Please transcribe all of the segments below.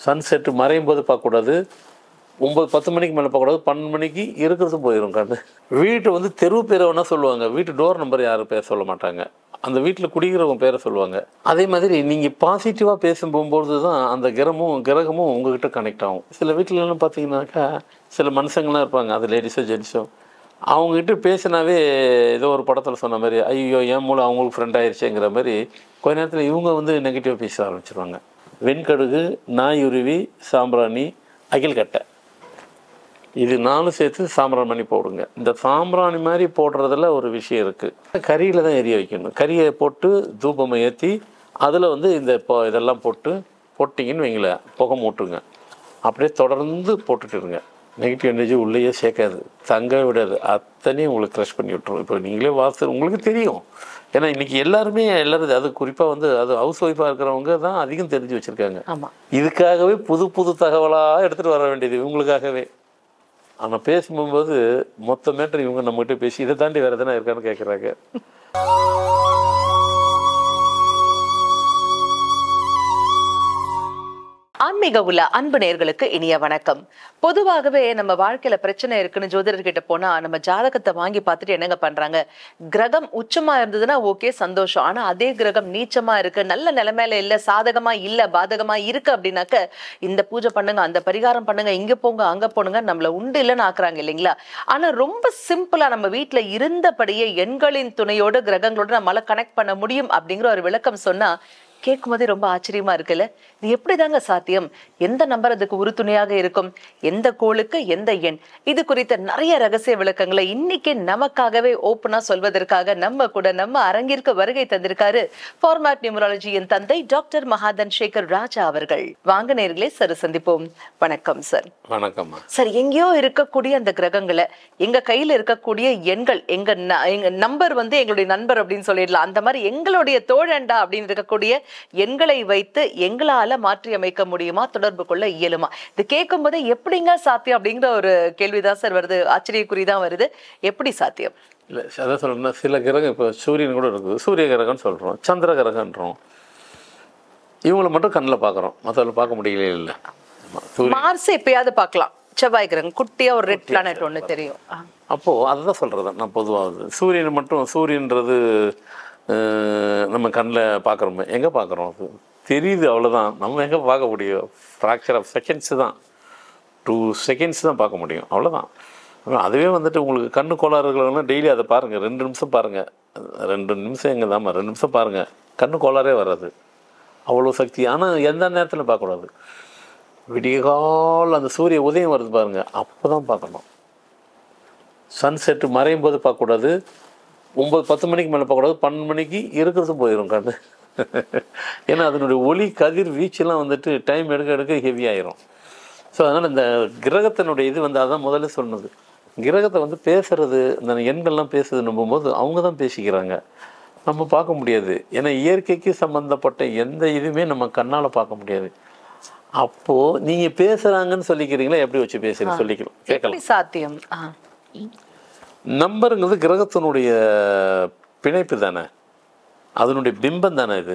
Sunset மறையும் போது பார்க்கக்கூடாது, 9-10 மணிக்கு மேலே பார்க்கக்கூடாது, 12 மணிக்கு இருக்கிறது போயிடும் கண்ணு. வீட்டை வந்து தெரு பேரை வேணா சொல்லுவாங்க, வீட்டு டோர் நம்பர் யாரும் பேர் சொல்ல மாட்டாங்க, அந்த வீட்டில் குடிக்கிறவங்க பேரை சொல்லுவாங்க. அதே மாதிரி நீங்கள் பாசிட்டிவாக பேசும் போகும்போது தான் அந்த கிரகமும் உங்ககிட்ட கனெக்ட் ஆகும். சில வீட்டிலலாம் பார்த்தீங்கன்னாக்கா சில மனுஷங்கள்லாம் இருப்பாங்க, அது லேடிஸோ ஜென்ஸோ, அவங்ககிட்ட பேசினாவே ஏதோ ஒரு படத்தில் சொன்ன மாதிரி ஐயோ என் மூலம் அவங்களுக்கு ஃப்ரெண்ட் ஆயிடுச்சுங்கிற மாதிரி கொஞ்ச நேரத்தில் இவங்க வந்து நெகட்டிவாக பேச ஆரம்பிச்சிருவாங்க. வெண்கடுகு, நாயுருவி, சாம்பிராணி, அகில்கட்டை, இது 4 சேர்த்து சாம்பிராணி பண்ணி போடுங்க. இந்த சாம்பிராணி மாதிரி போடுறதுல ஒரு விஷயம் இருக்குது. கரியில் தான் எரிய வைக்கணும். கரியை போட்டு தூபமை ஏற்றி அதில் வந்து இதெல்லாம் போட்டிங்கன்னு வைங்களேன், புகை மூட்டுங்க. அப்படியே தொடர்ந்து போட்டுட்டுருங்க. நெகட்டிவ் எனர்ஜி உள்ளேயே சேர்க்காது, தங்க விடாது, அத்தனையும் உங்களுக்கு க்ரஷ் பண்ணி விட்டுரும். இப்போ நீங்களே உங்களுக்கு தெரியும். ஏன்னா இன்றைக்கி எல்லோரும் அது குறிப்பாக வந்து அது ஹவுஸ் ஒய்ஃபாக இருக்கிறவங்க தான் அதிகம் தெரிஞ்சு வச்சுருக்காங்க. ஆமாம், இதுக்காகவே புது தகவலாக எடுத்துகிட்டு வர வேண்டியது இவங்களுக்காகவே. ஆனால் பேசும்போது மொத்த மேட்டர் இவங்க நம்மகிட்ட பேசி இதை தாண்டி வேறு எதனா இருக்கான்னு கேட்குறாங்க. ஆன்மீக உள்ள அன்பு நேயர்களுக்கு இனிய வணக்கம். பொதுவாகவே நம்ம வாழ்க்கையில பிரச்சனை இருக்குன்னு ஜோதிடர்கிட்ட போனா நம்ம ஜாதகத்தை வாங்கி பார்த்துட்டு என்னங்க பண்றாங்க, கிரகம் உச்சமா இருந்ததுன்னா ஓகே சந்தோஷம், ஆனா அதே கிரகம் நீச்சமா இருக்கு, நல்ல நிலைமையில இல்ல, சாதகமா இல்ல, பாதகமா இருக்கு அப்படின்னாக்க இந்த பூஜை பண்ணுங்க, அந்த பரிகாரம் பண்ணுங்க, இங்க போங்க அங்க போனுங்க, நம்மள உண்டு இல்லைன்னு ஆக்குறாங்க இல்லைங்களா? ஆனா ரொம்ப சிம்பிளா நம்ம வீட்டுல இருந்தபடியே எண்களின் துணையோடு கிரகங்களோட நம்மளால கனெக்ட் பண்ண முடியும் அப்படிங்கிற ஒரு விளக்கம் சொன்னா கேட்கும் போதே ரொம்ப ஆச்சரியமா இருக்குல்ல. இது எப்படிதாங்க சாத்தியம்? எந்த நம்பர் அதுக்கு உறுதுணையாக இருக்கும்? எந்த கோளுக்கு எந்த எண்? இது குறித்த நிறைய ரகசிய விளக்கங்களை இன்னைக்கு நமக்காகவே ஓப்பனா சொல்வதற்காக நம்ம அரங்கிற்கு வருகை தந்திருக்காரு ஃபார்மாட் நியூமராலஜியின் தந்தை டாக்டர் மகாதன் சேகர் ராஜா அவர்கள். வாங்க நேயர்களே, சார் சந்திப்போம். வணக்கம் சார். வணக்கம் சார். எங்கேயோ இருக்கக்கூடிய அந்த கிரகங்களை எங்க கையில இருக்கக்கூடிய எண்கள், எங்க நம்பர் வந்து எங்களுடைய நண்பர் அப்படின்னு சொல்லிடலாம், அந்த மாதிரி எங்களுடைய தோழண்டா அப்படின்னு இருக்கக்கூடிய எண்களை வைத்து எங்களால மாற்றி அமைக்க முடியுமா, தொடர்பு கொள்ள இயலுமா? இது கேட்கும் போதே எப்படிங்க சாத்தியம் அப்படிங்கிற ஒரு கேள்விதான் சார் வருது, ஆச்சரியக்குறிதான் வருது. எப்படி சாத்தியம்? இல்லை, அதான் சொல்லணும்னா சில கிரகம் இப்போ சூரியன் கூட இருக்குது, சூரிய கிரகம்னு சொல்கிறோம், சந்திர கிரகன்றோம். இவங்களை மட்டும் கண்ணில் பார்க்குறோம், மற்றவங்களை பார்க்க முடியல. இல்லை, மார்ஸ் எப்பயாவது பார்க்கலாம், செவ்வாய் கிரகம் குட்டியா ஒரு ரெட் பிளானட் ஒன்று தெரியும். அப்போது அதுதான் சொல்கிறது நான் பொதுவாக. சூரியன் மட்டும், சூரியன்றது நம்ம கண்ணில் பார்க்குறோமே, எங்கே பார்க்குறோம்? அது தெரியுது, அவ்வளோதான். நம்ம எங்கே பார்க்க முடியும்? ஃப்ராக்சர் ஆஃப் செகண்ட்ஸு தான், 2 செகண்ட்ஸ் தான் பார்க்க முடியும், அவ்வளோதான். அதுவே வந்துட்டு உங்களுக்கு கண்ணு கோளாறுகள்லாம் டெய்லி அதை பாருங்கள், 2 நிமிஷம் பாருங்கள், 2 நிமிஷம் எங்கே தாம்மா 2 நிமிஷம் பாருங்கள், கண்ணு கோளாறே வராது, அவ்வளோ சக்தி. ஆனால் எந்த நேரத்தில் பார்க்கக்கூடாது, விடியகால் அந்த சூரிய உதயம் வருது பாருங்கள், அப்போ தான் பார்க்கணும். சன்செட்டு மறையும் போது பார்க்கக்கூடாது, 9-10 மணிக்கு மேலே பார்க்கக்கூடாது, 12 மணிக்கு இருக்கிறது போயிடும் கண்ணு. ஏன்னா அதனுடைய ஒளி கதிர் வீச்செல்லாம் வந்துட்டு டைம் எடுக்க ஹெவி ஆயிரும். ஸோ அதனால் இந்த கிரகத்தினுடைய இது வந்து அதான் முதல்ல சொன்னது, கிரகத்தை வந்து பேசுகிறது, இந்த எண்கள்லாம் பேசுறது நம்பும்போது அவங்க தான் பேசிக்கிறாங்க, நம்ம பார்க்க முடியாது. ஏன்னா இயற்கைக்கு சம்மந்தப்பட்ட எந்த இதுவுமே நம்ம கண்ணால் பார்க்க முடியாது. அப்போது நீங்கள் பேசுகிறாங்கன்னு சொல்லிக்கிறீங்களா, எப்படி வச்சு பேசுகிறீங்க சொல்லிக்கலாம், கேட்கலாம். சாத்தியம். நம்பருங்கிறது கிரகத்தினுடைய பிணைப்பு தானே, அதனுடைய பிம்பம் தானே. இது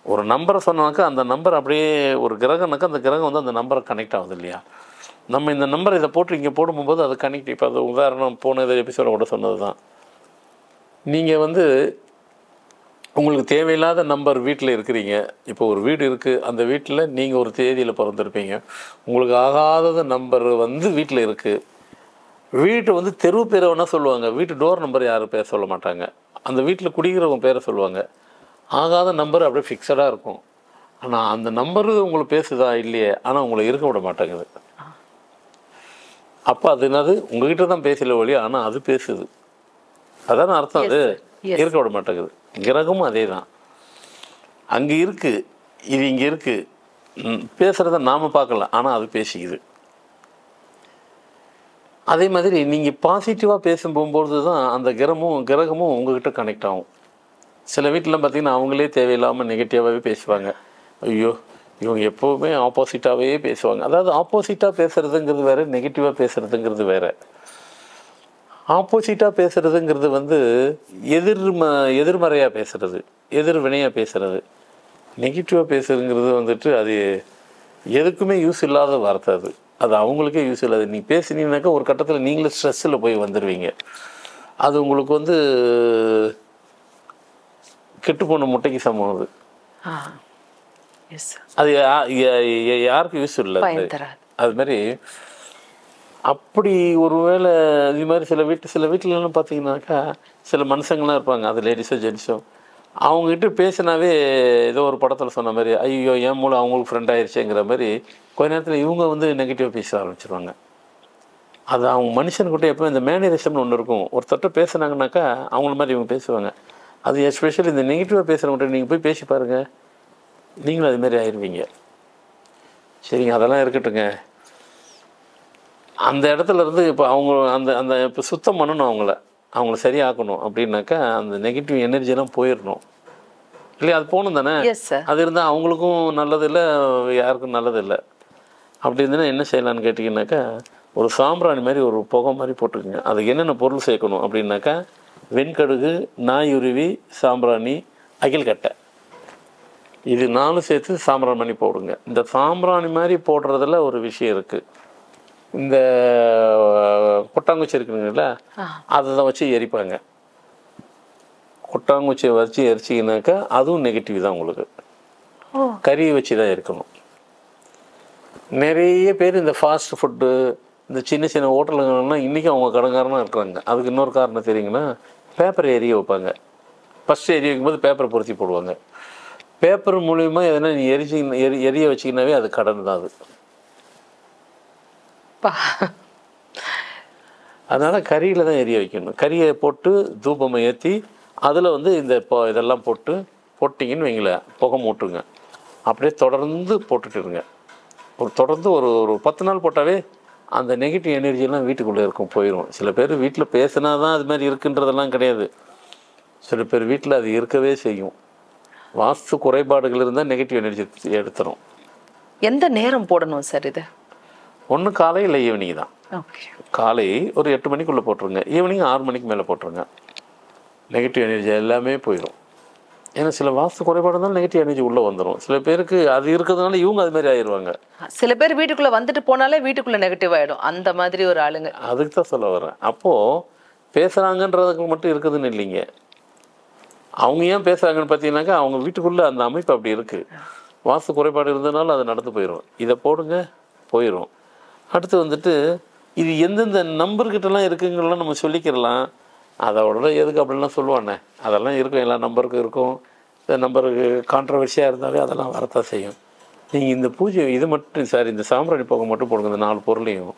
ஒரு நம்பரை சொன்னாக்கா அந்த நம்பர் அப்படியே ஒரு கிரகம்னாக்கா அந்த கிரகம் வந்து அந்த நம்பரை கனெக்ட் ஆகுது இல்லையா? நம்ம இந்த நம்பரை இதை போட்டு இங்கே போடும்போது அது கனெக்ட். இப்போ அது உதாரணம் போன இதை எபிசோட கூட சொன்னது தான். நீங்கள் வந்து உங்களுக்கு தேவையில்லாத நம்பர் வீட்டில் இருக்கிறீங்க, இப்போ ஒரு வீடு இருக்குது, அந்த வீட்டில் நீங்கள் ஒரு தேதியில் பிறந்திருப்பீங்க, உங்களுக்கு ஆகாத நம்பர் வந்து வீட்டில் இருக்குது. வீட்டை வந்து தெரு பேரை வேணால் சொல்லுவாங்க, வீட்டு டோர் நம்பர் யாரும் பேர் சொல்ல மாட்டாங்க, அந்த வீட்டில் குடிக்கிறவங்க பேரை சொல்லுவாங்க. ஆகாத நம்பர் அப்படியே ஃபிக்ஸடாக இருக்கும். ஆனால் அந்த நம்பரு உங்களுக்கு பேசுதா இல்லையே, ஆனால் உங்களை இருக்க விட மாட்டேங்குது. அப்போ அது என்னது, உங்ககிட்ட தான் பேசல ஒழிய, ஆனால் அது பேசுது, அதான அர்த்தம். அது இருக்க விட மாட்டேங்குது. கிரகமும் அதே தான், அங்கே இருக்குது, இது இங்கே இருக்குது, பேசுகிறத நாம் பார்க்கல, ஆனால் அது பேசிக்குது. அதே மாதிரி நீங்கள் பாசிட்டிவாக பேசும் போகும்போது தான் அந்த கிரகமும் உங்ககிட்ட கனெக்ட் ஆகும். சில வீட்டிலலாம் பார்த்திங்கன்னா அவங்களே தேவையில்லாமல் நெகட்டிவாகவே பேசுவாங்க. ஐயோ இவங்க எப்போவுமே ஆப்போசிட்டாகவே பேசுவாங்க. அதாவது ஆப்போசிட்டாக பேசுகிறதுங்கிறது வேறு, நெகட்டிவாக பேசுகிறதுங்கிறது வேறு. ஆப்போசிட்டாக பேசுகிறதுங்கிறது வந்து எதிர்மறையாக பேசுகிறது, எதிர்வினையாக பேசுகிறது. நெகட்டிவாக பேசுகிறதுங்கிறது வந்துட்டு அது எதுக்குமே யூஸ் இல்லாத வார்த்தை அது. அது அவங்களுக்கே யூஸ் இல்லாது. நீ பேசினீங்கனாக்கா ஒரு கட்டத்தில் நீங்களே ஸ்ட்ரெஸ்ஸில் போய் வந்துடுவீங்க. அது உங்களுக்கு வந்து கெட்டுப்போன முட்டைக்கு சமம் அது. அது யாருக்கும் யூஸ் இல்லை. அது மாதிரி அப்படி ஒரு வேளை இது மாதிரி சில வீட்டிலலாம் பார்த்தீங்கன்னாக்கா சில மனுஷங்கள்லாம் இருப்பாங்க, அது லேடிஸோ ஜென்ஸோ, அவங்ககிட்ட பேசினாவே ஏதோ ஒரு படத்தில் சொன்ன மாதிரி ஐயோ என் மூலம் அவங்களுக்கு ஃப்ரெண்ட் ஆயிடுச்சுங்கிற மாதிரி கொஞ்ச நேரத்தில் இவங்க வந்து நெகட்டிவாக பேச ஆரம்பிச்சிருவாங்க. அது அவங்க மனுஷன்கிட்ட எப்போ இந்த மேனரிசம்னு ஒன்று இருக்கும். ஒருத்தட்ட பேசுனாங்கனாக்கா அவங்கள மாதிரி இவங்க பேசுவாங்க. அது எஸ்பெஷலி இந்த நெகட்டிவாக பேசுகிறவங்கள்ட்ட நீங்கள் போய் பேசி பாருங்கள், நீங்களும் அதுமாரி ஆயிடுவீங்க. சரிங்க, அதெல்லாம் இருக்கட்டுங்க. அந்த இடத்துல இருந்து இப்போ அவங்க அந்த இப்போ சுத்தம் பண்ணணும், அவங்கள சரியாக்கணும் அப்படின்னாக்கா அந்த நெகட்டிவ் எனர்ஜியெல்லாம் போயிடணும் இல்லையா? அது போகணும் தானே. அது இருந்தால் அவங்களுக்கும் நல்லதில்லை, யாருக்கும் நல்லதில்லை. அப்படி இருந்ததுன்னா என்ன செய்யலான்னு கேட்டிங்கனாக்கா, ஒரு சாம்பிராணி மாதிரி ஒரு புகை மாதிரி போட்டுக்குங்க. அதுக்கு என்னென்ன பொருள் சேர்க்கணும் அப்படின்னாக்கா, வெண்கடுகு, நாயுருவி, சாம்பிராணி, அகில்கட்டை, இது 4 சேர்த்து சாம்பிராணி பண்ணி போடுங்க. இந்த சாம்பிராணி மாதிரி போடுறதுல ஒரு விஷயம் இருக்குது. இந்த கொட்டாங்குச்சி இருக்குங்களா, அதை தான் வச்சு எரிப்பாங்க. கொட்டாங்குச்சியை வச்சு எரிச்சிங்கனாக்கா அதுவும் நெகட்டிவ் தான் உங்களுக்கு. கறியை வச்சு தான் இருக்கணும். நிறைய பேர் இந்த ஃபாஸ்ட் ஃபுட்டு, இந்த சின்ன சின்ன ஹோட்டலுங்கள்லாம் இன்றைக்கும் அவங்க கடங்காரனாக இருக்கிறாங்க. அதுக்கு இன்னொரு காரணம் தெரியுங்கன்னா, பேப்பரை எரிய வைப்பாங்க. ஃபஸ்ட்டு எரிய வைக்கும்போது பேப்பரை பொருத்தி போடுவாங்க. பேப்பர் மூலிமா எதனா நீ எரிய வச்சிங்கனாவே அது கடன் தான். அது அதனால் கறியில் தான் எரிய வைக்கணும். கறியை போட்டு தூபமை ஏற்றி அதில் வந்து இந்த இதெல்லாம் போட்டிங்கன்னு வைங்களேன், புகை மூட்டுங்க. அப்படியே தொடர்ந்து போட்டுட்டுருங்க. தொடர்ந்து ஒரு 10 நாள் போட்டாவே அந்த நெகட்டிவ் எனர்ஜியெல்லாம் வீட்டுக்குள்ளே இருக்கும், போயிடும். சில பேர் வீட்டில் பேசினா தான் அது மாதிரி இருக்குன்றதெல்லாம் கிடையாது. சில பேர் வீட்டில் அது இருக்கவே செய்யும். வாஸ்து குறைபாடுகள் இருந்தால் நெகட்டிவ் எனர்ஜி எடுத்துரும். எந்த நேரம் போடணும் சார் இது? ஒன்று காலை இல்லை ஈவினிங் தான். காலை ஒரு 8 மணிக்குள்ளே போட்டுருங்க, ஈவினிங் 6 மணிக்கு மேலே போட்டுருங்க. நெகட்டிவ் எனர்ஜி எல்லாமே போயிடும். ஏன்னா சில வாஸ்து குறைபாடு இருந்தாலும் நெகட்டிவ் எனர்ஜி உள்ளே வந்துடும். சில பேருக்கு அது இருக்கிறதுனால இவங்க அது மாதிரி ஆயிடுவாங்க. சில பேர் வீட்டுக்குள்ளே வந்துட்டு போனாலே வீட்டுக்குள்ளே நெகட்டிவ் ஆகிடும், அந்த மாதிரி ஒரு ஆளுங்க. அதுக்கு தான் சொல்ல வரேன். அப்போது பேசுகிறாங்கன்றதுக்கு மட்டும் இருக்குதுன்னு இல்லைங்க, அவங்க ஏன் பேசுகிறாங்கன்னு பார்த்தீங்கன்னாக்கா அவங்க வீட்டுக்குள்ளே அந்த அமைப்பு அப்படி இருக்குது. வாஸ்து குறைபாடு இருந்ததுனால அது நடந்து போயிடும். இதை போடுங்க, போயிடும். அடுத்து வந்துட்டு இது எந்தெந்த நம்பர்கிட்டலாம் இருக்குங்கலாம் நம்ம சொல்லிக்கிறலாம். அதோட எதுக்கு அப்படின்லாம் சொல்லுவானே, அதெல்லாம் இருக்கும், எல்லா நம்பருக்கும் இருக்கும். இந்த நம்பருக்கு கான்ட்ரவர்சியாக இருந்தாலே அதெல்லாம் வரத்தான் செய்யும். நீங்கள் இந்த பூஜை இது மட்டும் சார், இந்த சாம்பிராணி புகை மட்டும் போடுங்க. இந்த 4 பொருளையும்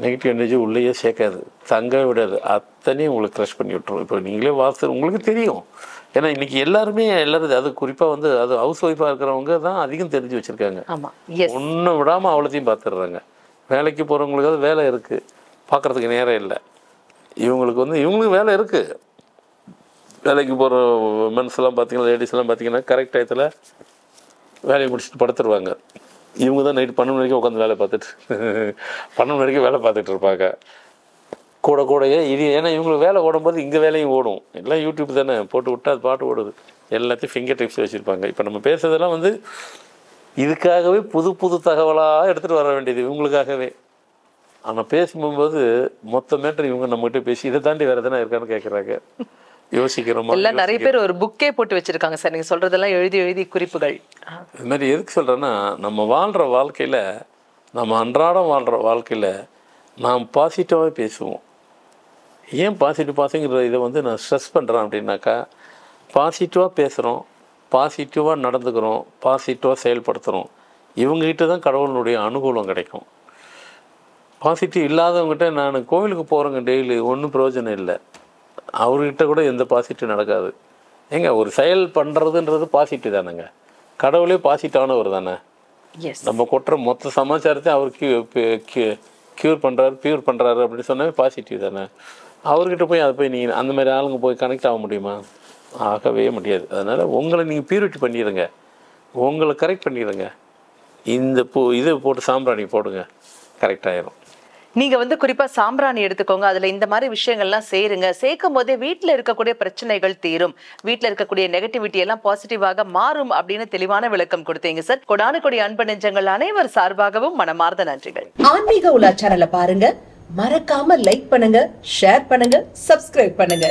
நெகட்டிவ் எனர்ஜி உள்ளேயே சேர்க்காது, தங்க விடாது, அத்தனையும் உங்களுக்கு க்ரஷ் பண்ணி விட்டுரும். இப்போ நீங்களே வாஸ்து உங்களுக்கு தெரியும். ஏன்னா இன்றைக்கி எல்லாரும் அது குறிப்பாக வந்து அது ஹவுஸ் ஒய்ஃபாக இருக்கிறவங்க தான் அதிகம் தெரிஞ்சு வச்சுருக்காங்க. ஒன்றும் விடாமல் அவ்வளோத்தையும் பார்த்துடுறாங்க. வேலைக்கு போகிறவங்களுக்காவது வேலை இருக்குது, பார்க்குறதுக்கு நேரம் இல்லை. இவங்களுக்கு வேலை இருக்குது. வேலைக்கு போகிற மென்ஸ்லாம் பார்த்தீங்கன்னா, லேடிஸ்லாம் பார்த்தீங்கன்னா கரெக்ட் டயத்தில் வேலையை முடிச்சுட்டு படுத்துருவாங்க. இவங்க தான் நைட்டு 12 வரைக்கும் உட்காந்து வேலை பார்த்துட்டு 12 வரைக்கும் வேலை பார்த்துட்டு இருப்பாங்க. கூடயே இது ஏன்னா இவங்களுக்கு வேலை ஓடும்போது இங்கே வேலையும் ஓடும். எல்லாம் யூடியூப் தானே, போட்டு விட்டு அது பாட்டு ஓடுது. எல்லாத்தையும் ஃபிங்கர் டிப்ஸ் வச்சுருப்பாங்க. இப்போ நம்ம பேசுறதெல்லாம் வந்து இதுக்காகவே புது தகவலாக எடுத்துகிட்டு வர வேண்டியது இவங்களுக்காகவே. ஆனால் பேசும்போது மொத்த மேட்டர் இவங்க நம்மகிட்ட பேசி இதை தாண்டி வேறு எதனா இருக்கான்னு கேட்குறாங்க. யோசிக்கிறோமா? எல்லாம் நிறைய பேர் ஒரு புக்கே போட்டு வச்சுருக்காங்க சார், நீங்கள் சொல்கிறதெல்லாம் எழுதி குறிப்புகள். இது மாதிரி எதுக்கு சொல்கிறேன்னா, நம்ம வாழ்கிற வாழ்க்கையில், நம்ம அன்றாடம் வாழ்கிற வாழ்க்கையில் நாம் பாசிட்டிவாகவே பேசுவோம். ஏன் பாசிட்டிவ்ங்கிற இதை வந்து நான் ஸ்ட்ரெஸ் பண்ணுறேன் அப்படின்னாக்கா, பாசிட்டிவாக பேசுகிறோம், பாசிட்டிவாக நடந்துக்கிறோம், பாசிட்டிவாக செயல்படுத்துகிறோம், இவங்ககிட்ட தான் கடவுளுடைய அனுகூலம் கிடைக்கும். பாசிட்டிவ் இல்லாதவங்ககிட்ட நான் கோவிலுக்கு போகிறேங்க டெய்லி, ஒன்றும் பிரயோஜனம் இல்லை, அவர்கிட்ட கூட எந்த பாசிட்டிவ் நடக்காது. ஏங்க ஒரு செயல் பண்ணுறதுன்றது பாசிட்டிவ் தானேங்க. கடவுளே பாசிட்டிவானவர் தானே. நம்ம கொட்டுற மொத்த சமாச்சாரத்தையும் அவர் க்யூர் பண்ணுறாரு அப்படின்னு சொன்னாவே பாசிட்டிவ் தானே. அவர்கிட்ட போய் அதை போய் நீங்கள் அந்த மாதிரி ஆளுங்க போய் கனெக்ட் ஆக முடியுமா? ஆகவே முடியாது. அதனால் உங்களை நீங்கள் பியூரிட்டி பண்ணிடுங்க, உங்களை கரெக்ட் பண்ணிடுங்க. இந்த இதை போட்டு சாம்பிராணி போடுங்க, கரெக்டாகிடும். நீங்க வந்து குறிப்பா சாம்பிராணி எடுத்துக்கோங்க, அதுல இந்த மாதிரி விஷயங்கள்லாம் சேருங்க. சேர்க்கும் போதே வீட்டுல இருக்கக்கூடிய பிரச்சனைகள் தீரும், வீட்டுல இருக்கக்கூடிய நெகட்டிவிட்டி எல்லாம் பாசிட்டிவாக மாறும் அப்படின்னு தெளிவான விளக்கம் கொடுத்தீங்க சார். கொடானு கொடி அன்பு நெஞ்சங்கள் அனைவர் சார்பாகவும் மனமார்ந்த நன்றிகள். ஆன்மீக உலா சேனலை பாருங்க, மறக்காம லைக் பண்ணுங்க, ஷேர் பண்ணுங்க, சப்ஸ்கிரைப் பண்ணுங்க.